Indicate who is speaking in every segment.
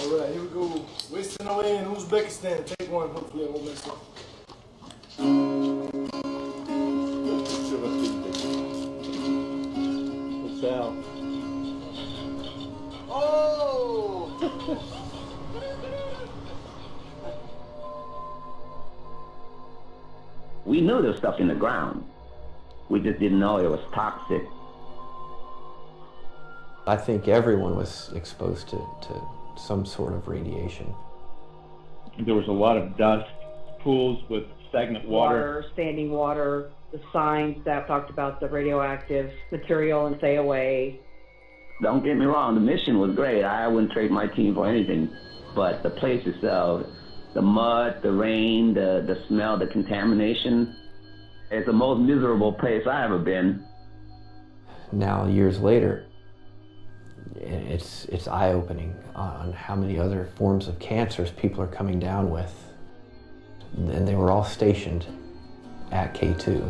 Speaker 1: All right, here we go. Wasting away in Uzbekistan. Take one. Hopefully I won't mess up.
Speaker 2: What's out?
Speaker 1: Oh!
Speaker 3: We knew there was stuff in the ground. We just didn't know it was toxic.
Speaker 4: I think everyone was exposed to some sort of radiation.
Speaker 2: There was a lot of dust, pools with stagnant water.
Speaker 5: Standing water, the signs that talked about the radioactive material and stay away.
Speaker 3: Don't get me wrong, the mission was great. I wouldn't trade my team for anything. But the place itself, the mud, the rain, the smell, the contamination, it's the most miserable place I've ever been.
Speaker 4: Now, years later, it's eye-opening on how many other forms of cancers people are coming down with. And they were all stationed at K2.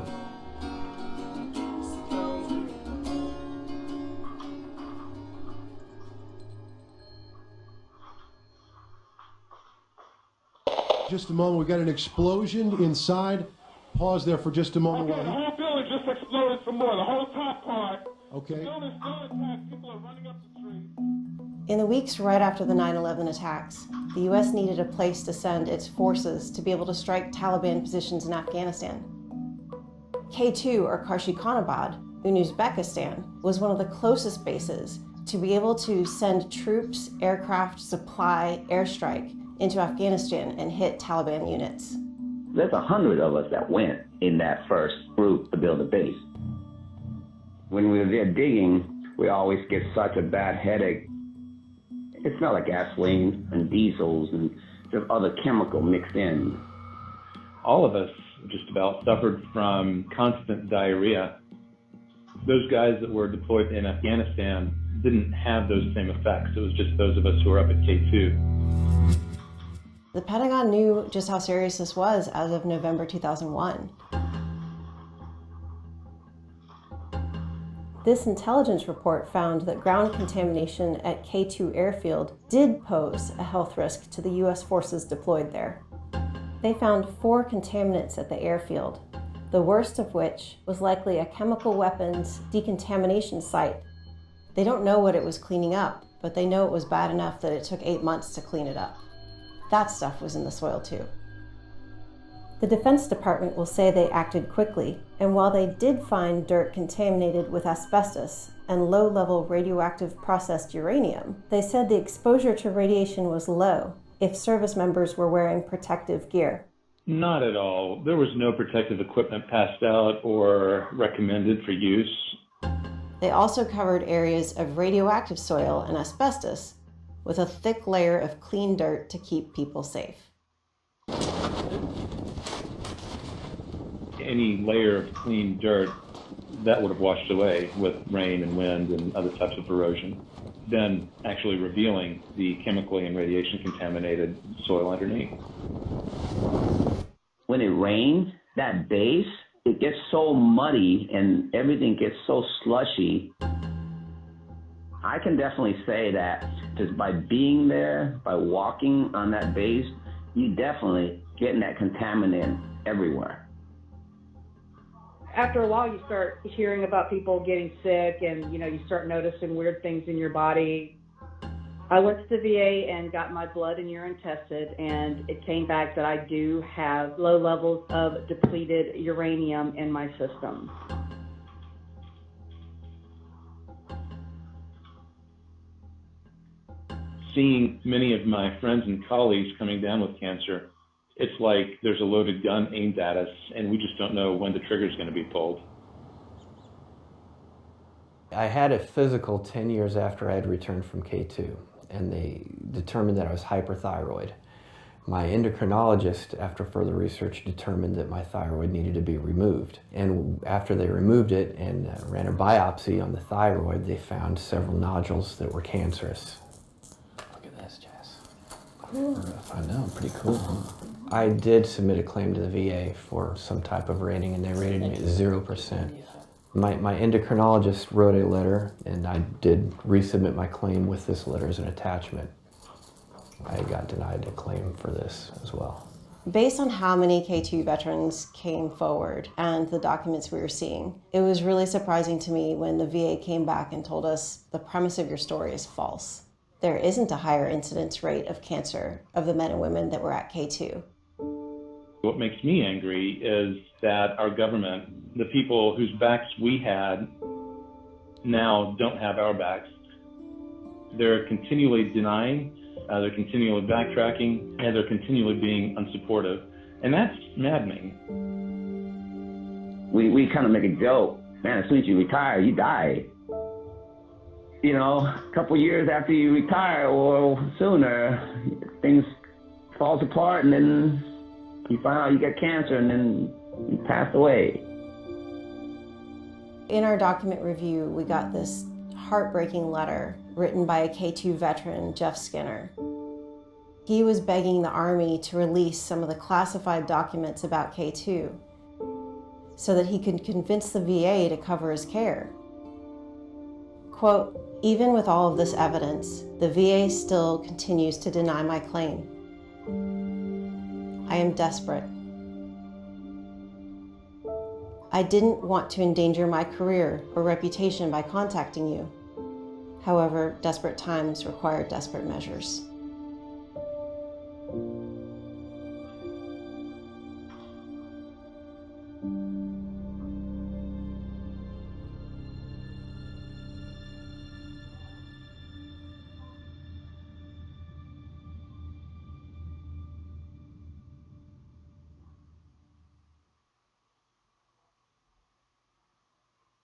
Speaker 6: Just a moment, we got an explosion inside. Pause there for just a moment.
Speaker 7: Okay, the whole building just exploded some more, the whole top part.
Speaker 6: Okay.
Speaker 7: The building's still intact, people are running up the street.
Speaker 8: In the weeks right after the 9/11 attacks, the U.S. needed a place to send its forces to be able to strike Taliban positions in Afghanistan. K2, or Karshi in Uzbekistan, was one of the closest bases to be able to send troops, aircraft, supply, airstrike into Afghanistan and hit Taliban units.
Speaker 3: There's 100 of us that went in that first group to build a base. When we were there digging, we always get such a bad headache. It smelled like gasoline and diesels and just other chemical mixed in.
Speaker 2: All of us just about suffered from constant diarrhea. Those guys that were deployed in Afghanistan didn't have those same effects. It was just those of us who were up at K2.
Speaker 8: The Pentagon knew just how serious this was as of November 2001. This intelligence report found that ground contamination at K2 airfield did pose a health risk to the U.S. forces deployed there. They found 4 contaminants at the airfield, the worst of which was likely a chemical weapons decontamination site. They don't know what it was cleaning up, but they know it was bad enough that it took 8 months to clean it up. That stuff was in the soil too. The Defense Department will say they acted quickly, and while they did find dirt contaminated with asbestos and low-level radioactive processed uranium, they said the exposure to radiation was low if service members were wearing protective gear.
Speaker 2: Not at all. There was no protective equipment passed out or recommended for use.
Speaker 8: They also covered areas of radioactive soil and asbestos with a thick layer of clean dirt to keep people safe.
Speaker 2: Any layer of clean dirt, that would have washed away with rain and wind and other types of erosion, then actually revealing the chemically and radiation contaminated soil underneath.
Speaker 3: When it rains, that base, it gets so muddy and everything gets so slushy. I can definitely say that just by being there, by walking on that base, you definitely getting that contaminant everywhere.
Speaker 5: After a while, you start hearing about people getting sick and, you start noticing weird things in your body. I went to the VA and got my blood and urine tested, and it came back that I do have low levels of depleted uranium in my system.
Speaker 2: Seeing many of my friends and colleagues coming down with cancer, it's like there's a loaded gun aimed at us, and we just don't know when the trigger's going to be pulled.
Speaker 4: I had a physical 10 years after I had returned from K2, and they determined that I was hyperthyroid. My endocrinologist, after further research, determined that my thyroid needed to be removed. And after they removed it and ran a biopsy on the thyroid, they found several nodules that were cancerous. Look at this, Jess. Cool. I know, pretty cool, huh? I did submit a claim to the VA for some type of rating, and they rated me at 0%. My endocrinologist wrote a letter, and I did resubmit my claim with this letter as an attachment. I got denied a claim for this as well.
Speaker 8: Based on how many K2 veterans came forward and the documents we were seeing, it was really surprising to me when the VA came back and told us the premise of your story is false. There isn't a higher incidence rate of cancer of the men and women that were at K2.
Speaker 2: What makes me angry is that our government, the people whose backs we had, now don't have our backs. They're continually denying, they're continually backtracking, and they're continually being unsupportive. And that's maddening.
Speaker 3: We kind of make a joke, man, as soon as you retire, you die. You know, a couple years after you retire or sooner, things falls apart and then you find out you got cancer and then you pass away.
Speaker 8: In our document review, we got this heartbreaking letter written by a K2 veteran, Jeff Skinner. He was begging the Army to release some of the classified documents about K2 so that he could convince the VA to cover his care. Quote, "Even with all of this evidence, the VA still continues to deny my claim. I am desperate. I didn't want to endanger my career or reputation by contacting you. However, desperate times require desperate measures."